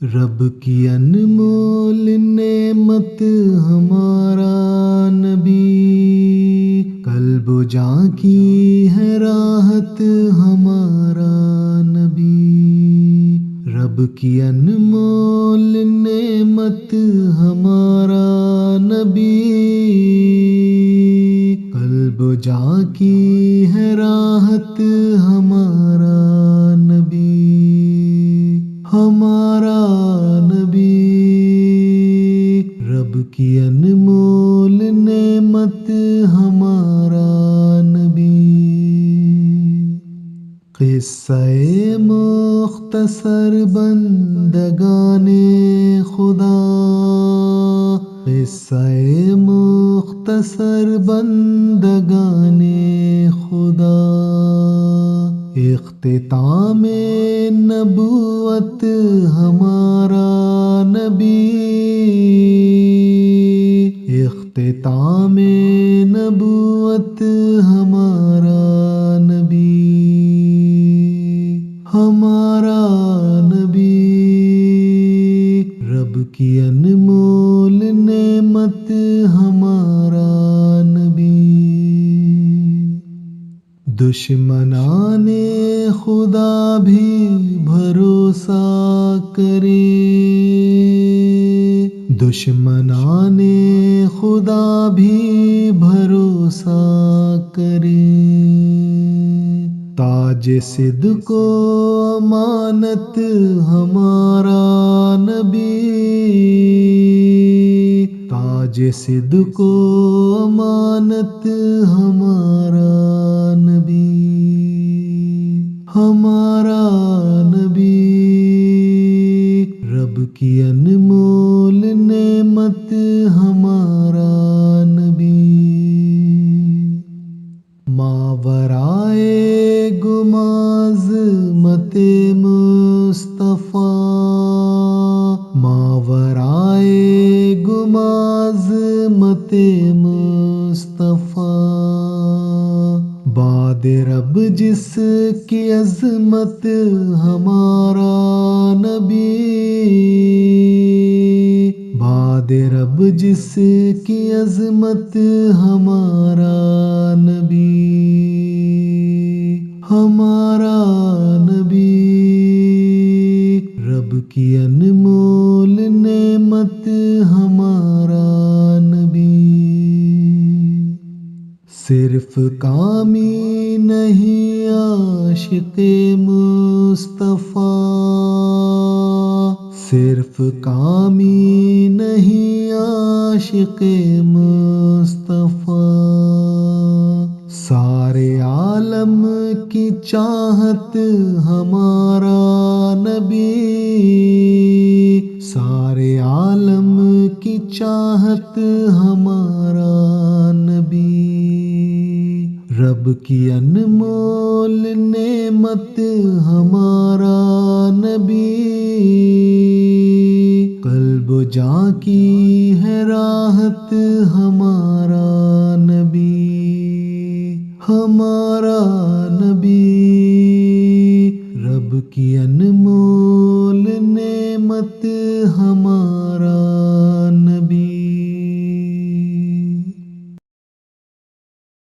رب کی انمول نعمت ہمارا نبی، قلب و جاں کی ہے راحت ہمارا نبی۔ رب کی انمول نعمت ہمارا نبی، قلب و جاں کی ہے راحت ہمارا نبی، ہمارا نبی۔ رب کی انمول نعمت ہمارا نبی۔ قصہ مختصر بندگان خدا، قصہ مختصر بندگان خدا، اختتام نبوت ہمارا نبی، اختتام نبوت ہمارا نبی، ہمارا نبی۔ رب کی انمول نعمت ہمارا نبی۔ دشمنان خدا بھی بھروسہ کرے، دشمنان خدا بھی بھروسہ کرے، تاج صدق و امانت ہمارا نبی، تاج صدق و امانت ہمارا نبی، ہمارا نبی۔ رب کی انمول نعمت ہمارا نبی۔ ماورائے گماز مت مصطفیٰ، ماورائے گماز مت مصطفیٰ، باد رب جس کی عظمت ہمارا نبی، باد رب جس کی عظمت ہمارا نبی، ہمارا نبی۔ رب کی انمول نعمت ہمارا نبی۔ صرف کامی نہیں عاشق مصطفیٰ، صرف کامی نہیں عاشق مصطفیٰ، سارے عالم کی چاہت ہمارا نبی، سارے عالم کی چاہت ہمارا نبی۔ رب کی انمول نعمت ہمارا نبی، قلب و جاں کی ہے راحت ہمارا نبی، ہمارا نبی۔ رب کی انمول نعمت ہمارا